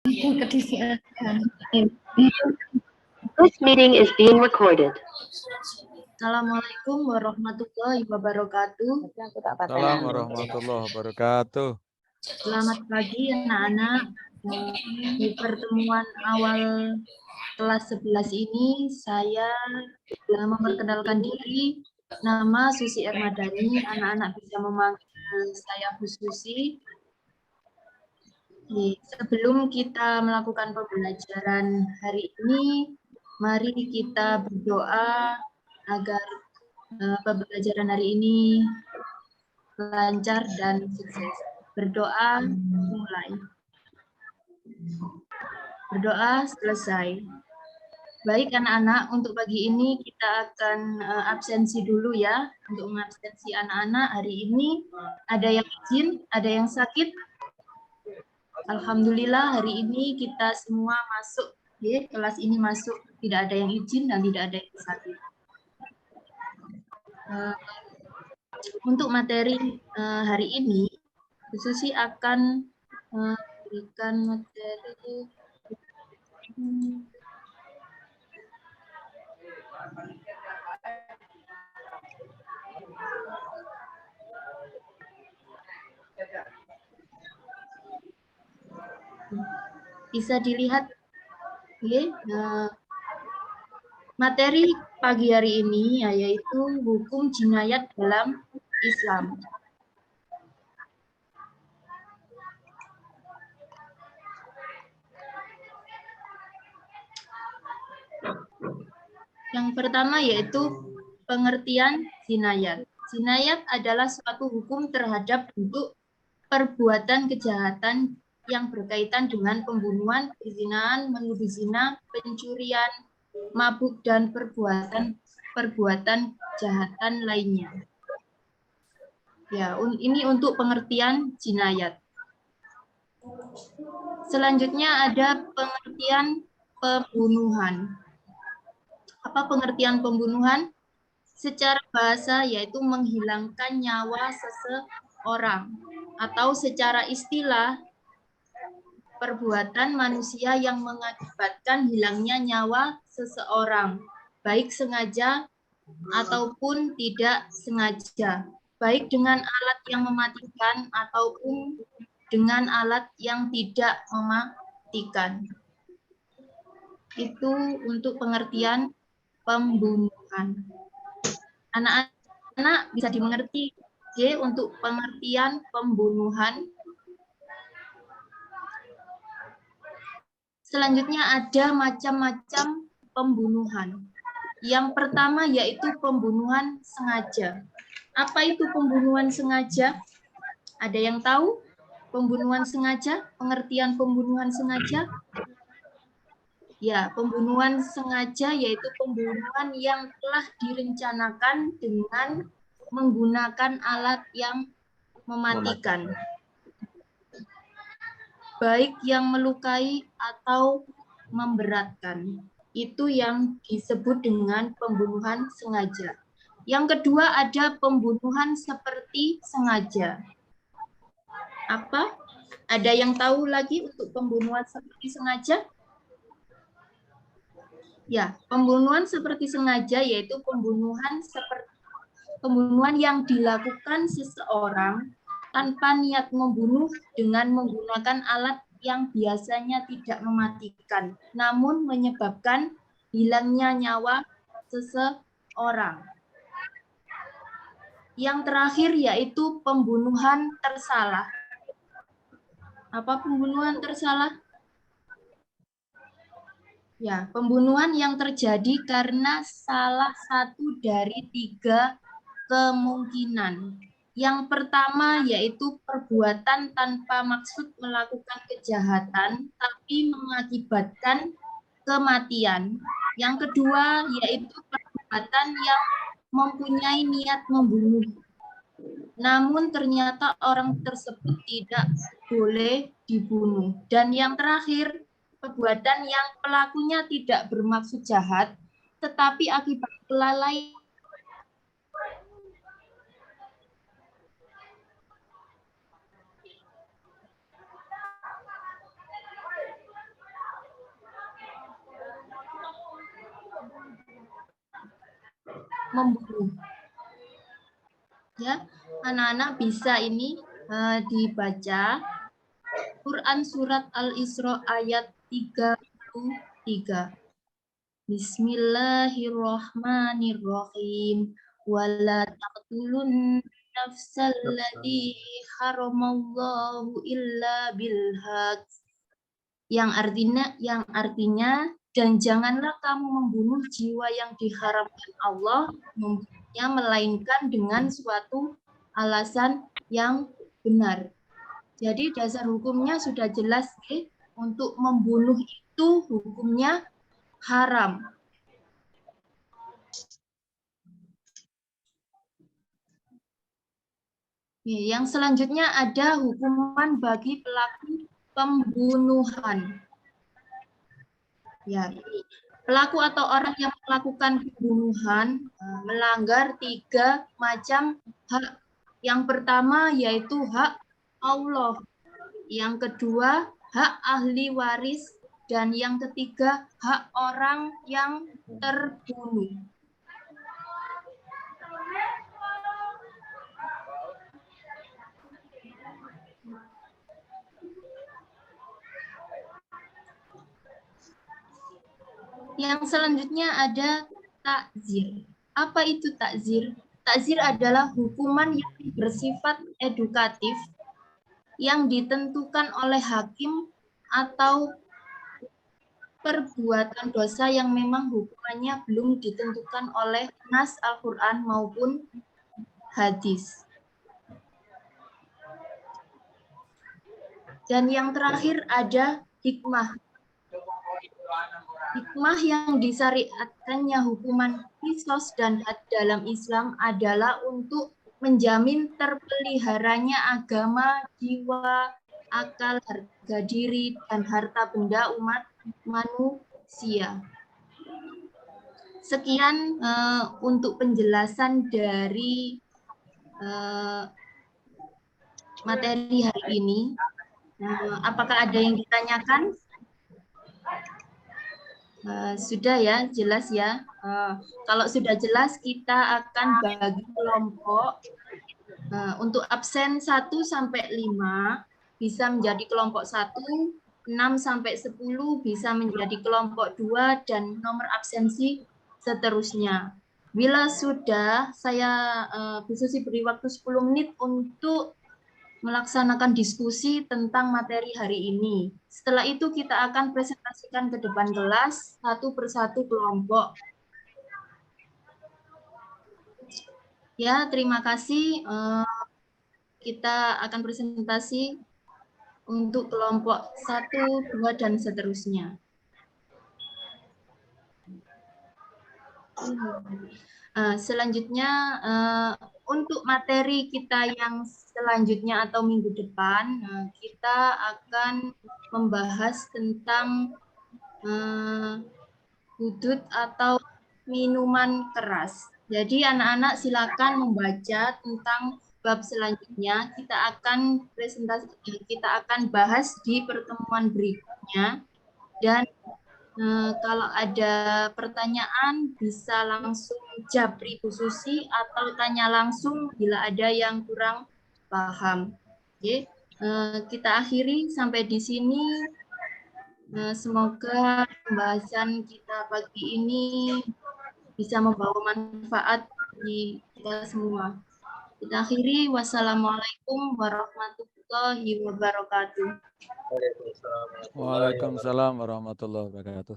This meeting is being recorded. Assalamualaikum warahmatullahi wabarakatuh. Assalamualaikum warahmatullahi wabarakatuh. Selamat pagi anak-anak. Di pertemuan awal kelas 11 ini saya memperkenalkan diri. Nama Susi Ermadani. Anak-anak bisa memanggil saya Bu Susi. Sebelum kita melakukan pembelajaran hari ini, mari kita berdoa agar pembelajaran hari ini lancar dan sukses. Berdoa mulai. Berdoa selesai. Baik anak-anak, untuk pagi ini kita akan absensi dulu ya. Untuk mengabsensi anak-anak hari ini, ada yang izin, ada yang sakit. Alhamdulillah hari ini kita semua masuk, ya, kelas ini masuk, tidak ada yang izin dan tidak ada yang sakit. Untuk materi hari ini, Bu Susi akan memberikan materi bisa dilihat, ya, materi pagi hari ini yaitu hukum jinayat dalam Islam. Yang pertama yaitu pengertian jinayat. Jinayat adalah suatu hukum terhadap bentuk perbuatan kejahatan yang berkaitan dengan pembunuhan, perzinahan, menuduh zina, pencurian, mabuk, dan perbuatan kejahatan lainnya. Ya, ini untuk pengertian jinayat. Selanjutnya ada pengertian pembunuhan. Apa pengertian pembunuhan? Secara bahasa yaitu menghilangkan nyawa seseorang, atau secara istilah perbuatan manusia yang mengakibatkan hilangnya nyawa seseorang, baik sengaja ataupun tidak sengaja, baik dengan alat yang mematikan ataupun dengan alat yang tidak mematikan. Itu untuk pengertian pembunuhan. Anak-anak bisa dimengerti untuk pengertian pembunuhan. Selanjutnya ada macam-macam pembunuhan. Yang pertama yaitu pembunuhan sengaja. Apa itu pembunuhan sengaja? Ada yang tahu pembunuhan sengaja? Pengertian pembunuhan sengaja? Ya, pembunuhan sengaja yaitu pembunuhan yang telah direncanakan dengan menggunakan alat yang mematikan. Baik yang melukai atau memberatkan. Itu yang disebut dengan pembunuhan sengaja. Yang kedua ada pembunuhan seperti sengaja. Apa? Ada yang tahu lagi untuk pembunuhan seperti sengaja? Ya, pembunuhan seperti sengaja yaitu pembunuhan yang dilakukan seseorang tanpa niat membunuh dengan menggunakan alat yang biasanya tidak mematikan, namun menyebabkan hilangnya nyawa seseorang. Yang terakhir yaitu pembunuhan tersalah. Apa pembunuhan tersalah? Ya, pembunuhan yang terjadi karena salah satu dari 3 kemungkinan. Yang pertama yaitu perbuatan tanpa maksud melakukan kejahatan tapi mengakibatkan kematian. Yang kedua yaitu perbuatan yang mempunyai niat membunuh. Namun ternyata orang tersebut tidak boleh dibunuh. Dan yang terakhir, perbuatan yang pelakunya tidak bermaksud jahat tetapi akibat kelalaian membunuh. Ya, anak-anak bisa ini dibaca Quran surat Al-Isra ayat 33. Bismillahirrahmanirrahim. Wala taqtulun nafsallati haramallahu illa bilhaq. Yang artinya dan janganlah kamu membunuh jiwa yang diharamkan Allah membunuhnya melainkan dengan suatu alasan yang benar. Jadi dasar hukumnya sudah jelas, untuk membunuh itu hukumnya haram. Yang selanjutnya ada hukuman bagi pelaku pembunuhan. Ya, pelaku atau orang yang melakukan pembunuhan melanggar 3 macam hak. Yang pertama yaitu hak Allah. Yang kedua, hak ahli waris. Dan yang ketiga, hak orang yang terbunuh. Yang selanjutnya ada takzir. Apa itu takzir? Takzir adalah hukuman yang bersifat edukatif yang ditentukan oleh hakim atau perbuatan dosa yang memang hukumannya belum ditentukan oleh nas Al-Quran maupun hadis. Dan yang terakhir ada hikmah. Hikmah yang disyariatkannya hukuman qisas dan had dalam Islam adalah untuk menjamin terpeliharanya agama, jiwa, akal, harga diri, dan harta benda umat manusia. Sekian untuk penjelasan dari materi hari ini. Apakah ada yang ditanyakan? Sudah ya, jelas ya. Kalau sudah jelas, kita akan bagi kelompok. Untuk absen 1 sampai 5 bisa menjadi kelompok 1, 6 sampai 10 bisa menjadi kelompok 2, dan nomor absensi seterusnya. Bila sudah, saya Bu Susi beri waktu 10 menit untuk melaksanakan diskusi tentang materi hari ini. Setelah itu kita akan presentasikan ke depan kelas satu persatu kelompok. Ya, terima kasih. Kita akan presentasi untuk kelompok 1, 2, dan seterusnya. Selanjutnya, untuk materi kita yang selanjutnya atau minggu depan, kita akan membahas tentang hudud atau minuman keras. Jadi anak-anak silakan membaca tentang bab selanjutnya. Kita akan bahas di pertemuan berikutnya. Dan kalau ada pertanyaan bisa langsung japri Bu Susi atau tanya langsung bila ada yang kurang paham. Oke, kita akhiri sampai di sini. Semoga pembahasan kita pagi ini bisa membawa manfaat bagi kita semua. Kita akhiri. Wassalamualaikum warahmatullahi wabarakatuh. Waalaikumsalam warahmatullahi wabarakatuh.